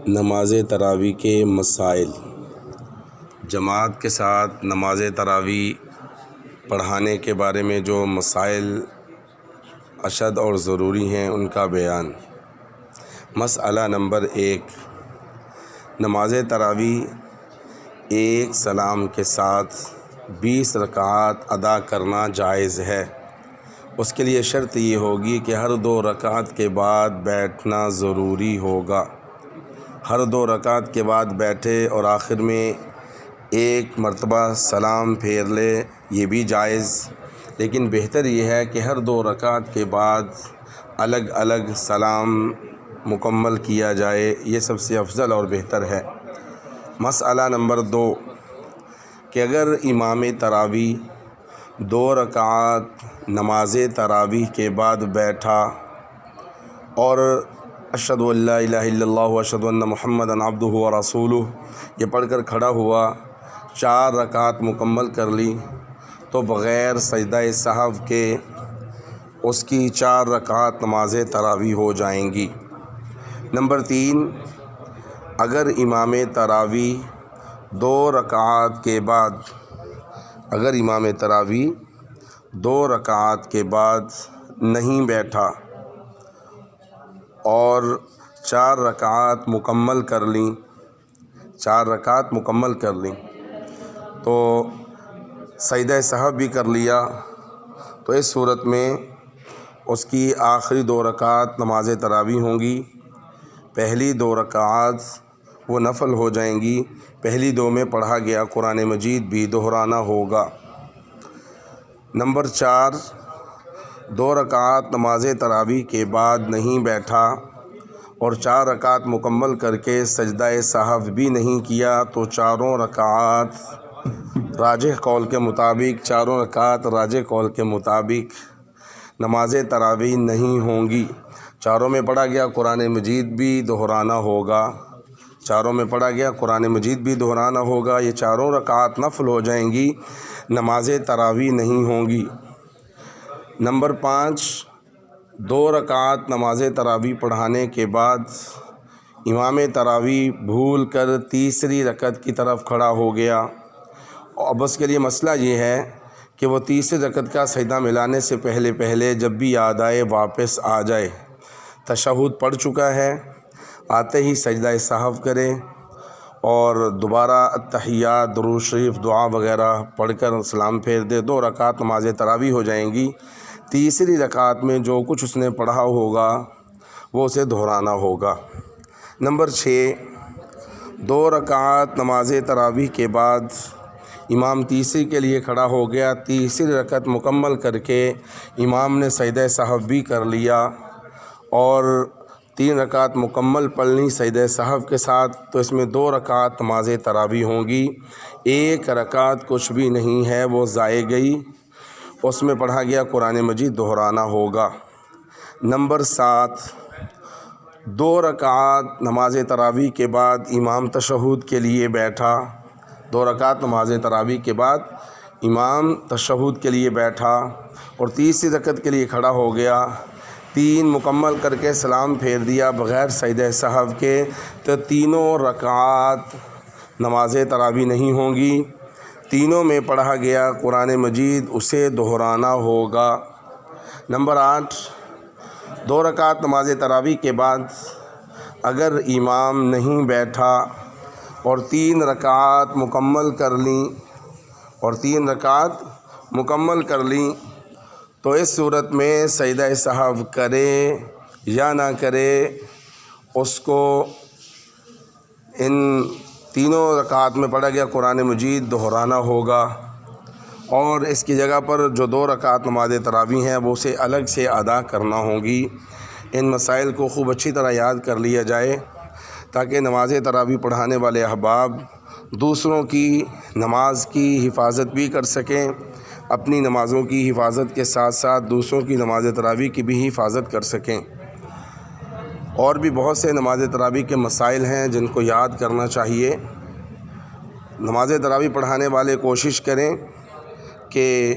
نماز تراویح کے مسائل۔ جماعت کے ساتھ نماز تراویح پڑھانے کے بارے میں جو مسائل اشد اور ضروری ہیں ان کا بیان۔ مسئلہ نمبر 1، نماز تراویح ایک سلام کے ساتھ 20 رکعات ادا کرنا جائز ہے۔ اس کے لیے شرط یہ ہوگی کہ ہر 2 رکعت کے بعد بیٹھنا ضروری ہوگا۔ ہر 2 رکعت کے بعد بیٹھے اور آخر میں ایک مرتبہ سلام پھیر لے، یہ بھی جائز، لیکن بہتر یہ ہے کہ ہر 2 رکعت کے بعد الگ الگ سلام مکمل کیا جائے، یہ سب سے افضل اور بہتر ہے۔ مسئلہ نمبر 2، کہ اگر امام تراویح 2 رکعات نماز تراویح کے بعد بیٹھا اور اشہد ان لا الہ الا اللہ و اشہد ان محمدًا عبدہ و رسولہ یہ پڑھ کر کھڑا ہوا، 4 رکعات مکمل کر لی، تو بغیر سجدہ سہو کے اس کی 4 رکعات نماز تراویح ہو جائیں گی۔ نمبر 3، اگر امام تراویح 2 رکعات کے بعد نہیں بیٹھا اور 4 رکعات مکمل کر لیں تو سجدہ سہو بھی کر لیا، تو اس صورت میں اس کی آخری 2 رکعات نماز تراویح ہوں گی۔ پہلی 2 رکعات وہ نفل ہو جائیں گی، پہلی 2 میں پڑھا گیا قرآن مجید بھی دہرانا ہوگا۔ نمبر 4، 2 رکعات نماز تراویح کے بعد نہیں بیٹھا اور 4 رکعات مکمل کر کے سجدہ سہو بھی نہیں کیا، تو 4 رکعات راجح قول کے مطابق نماز تراویح نہیں ہوں گی۔ 4 میں پڑھا گیا قرآن مجید بھی دہرانا ہوگا، یہ 4 رکعات نفل ہو جائیں گی، نماز تراویح نہیں ہوں گی۔ نمبر 5، 2 رکعات نماز تراویح پڑھانے کے بعد امام تراویح بھول کر تیسری رکعت کی طرف کھڑا ہو گیا۔ اب اس کے لیے مسئلہ یہ ہے کہ وہ تیسری رکعت کا سجدہ ملانے سے پہلے جب بھی یاد آئے واپس آ جائے، تشہد پڑھ چکا ہے، آتے ہی سجدہ سہو کرے اور دوبارہ التحیات، درود شریف، دعا وغیرہ پڑھ کر سلام پھیر دے۔ 2 رکعات نماز تراویح ہو جائیں گی۔ تیسری رکعت میں جو کچھ اس نے پڑھا ہوگا وہ اسے دہرانا ہوگا۔ نمبر 6، 2 رکعات نماز تراویح کے بعد امام تیسری کے لیے کھڑا ہو گیا، تیسری رکعت مکمل کر کے امام نے سجدہ سہو بھی کر لیا اور 3 رکعت مکمل پڑھ لی سجدہ سہو کے ساتھ، تو اس میں 2 رکعات نماز تراویح ہوں گی۔ 1 رکعت کچھ بھی نہیں ہے، وہ ضائع گئی، اس میں پڑھا گیا قرآن مجید دہرانا ہوگا۔ نمبر 7، 2 رکعات نماز تراویح کے بعد امام تشہد کے لیے بیٹھا، 2 رکعات نماز تراویح کے بعد امام تشہد کے لیے بیٹھا اور تیسری رکعت کے لیے کھڑا ہو گیا، 3 مکمل کر کے سلام پھیر دیا بغیر سجدہ سہو کے، تو 3 رکعات نماز تراویح نہیں ہوں گی۔ 3 میں پڑھا گیا قرآن مجید اسے دہرانا ہوگا۔ نمبر 8، 2 رکعات نماز تراویح کے بعد اگر امام نہیں بیٹھا اور 3 رکعات مکمل کر لیں تو اس صورت میں سجدہ سہو کرے یا نہ کرے، اس کو ان 3 رکعات میں پڑھا گیا قرآن مجید دہرانا ہوگا، اور اس کی جگہ پر جو 2 رکعات نماز تراویح ہیں وہ اسے الگ سے ادا کرنا ہوگی۔ ان مسائل کو خوب اچھی طرح یاد کر لیا جائے تاکہ نماز تراویح پڑھانے والے احباب دوسروں کی نماز کی حفاظت بھی کر سکیں، اپنی نمازوں کی حفاظت کے ساتھ ساتھ دوسروں کی نماز تراویح کی بھی حفاظت کر سکیں۔ اور بھی بہت سے نماز تراویح کے مسائل ہیں جن کو یاد کرنا چاہیے۔ نماز تراویح پڑھانے والے کوشش کریں کہ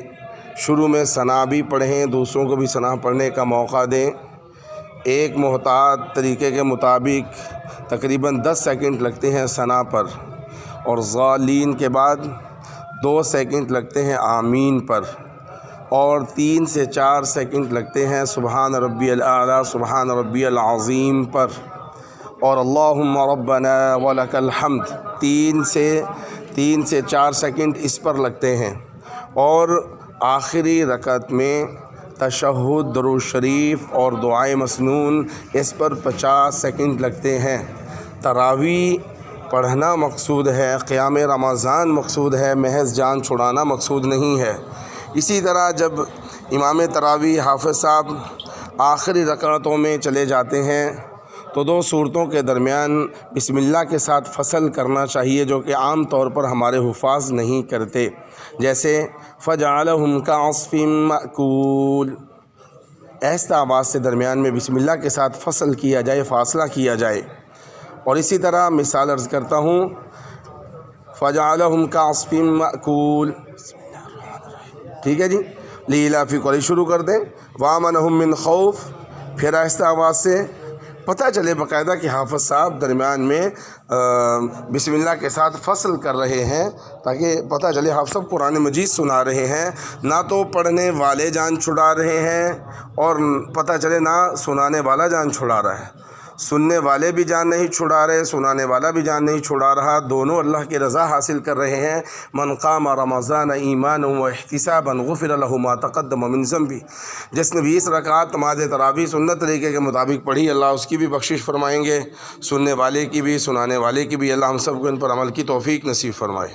شروع میں ثنا بھی پڑھیں، دوسروں کو بھی ثنا پڑھنے کا موقع دیں، ایک محتاط طریقے کے مطابق تقریباً 10 سیکنڈ لگتے ہیں ثنا پر، اور ضالین کے بعد 2 سیکنڈ لگتے ہیں آمین پر، اور 3 سے 4 سیکنڈ لگتے ہیں سبحان ربی الاعلیٰ سبحان ربی العظیم پر، اور اللہم ربنا ولک الحمد 3 سے 4 سیکنڈ اس پر لگتے ہیں، اور آخری رکعت میں تشہد، درود شریف اور دعائے مسنون اس پر 50 سیکنڈ لگتے ہیں۔ تراویح پڑھنا مقصود ہے، قیام رمضان مقصود ہے، محض جان چھڑانا مقصود نہیں ہے۔ اسی طرح جب امام تراویح حافظ صاحب آخری رکعتوں میں چلے جاتے ہیں تو 2 سورتوں کے درمیان بسم اللہ کے ساتھ فصل کرنا چاہیے، جو کہ عام طور پر ہمارے حفاظ نہیں کرتے، جیسے فَجَعَلَهُمْ كَعَصْفٍ مَأْكُولٍ، آہستہ آواز سے درمیان میں بسم اللہ کے ساتھ فصل کیا جائے، فاصلہ کیا جائے۔ اور اسی طرح مثال عرض کرتا ہوں، فَجَعَلَهُمْ كَعَصْفٍ مَأْكُولٍ، ٹھیک ہے جی، لِإِيلَافِ قُرَيْشٍ شروع کر دیں، وَآمَنَهُم مِّن خَوْفٍ، پھر آہستہ آواز سے پتہ چلے باقاعدہ کہ حافظ صاحب درمیان میں بسم اللہ کے ساتھ فصل کر رہے ہیں، تاکہ پتہ چلے حافظ صاحب قرآن مجید سنا رہے ہیں، نہ تو پڑھنے والے جان چھڑا رہے ہیں اور پتہ چلے نہ سنانے والا جان چھڑا رہا ہے، سننے والے بھی جان نہیں چھڑا رہے، سنانے والا بھی جان نہیں چھڑا رہا، دونوں اللہ کی رضا حاصل کر رہے ہیں۔ من قام رمضان ایمانا و احتسابا غفر له ما تقدم من ذنبہ، جس نے 20 رکعات نماز تراویح سنت طریقے کے مطابق پڑھی، اللہ اس کی بھی بخشش فرمائیں گے، سننے والے کی بھی، سنانے والے کی بھی، اللہ ہم سب کو ان پر عمل کی توفیق نصیب فرمائے۔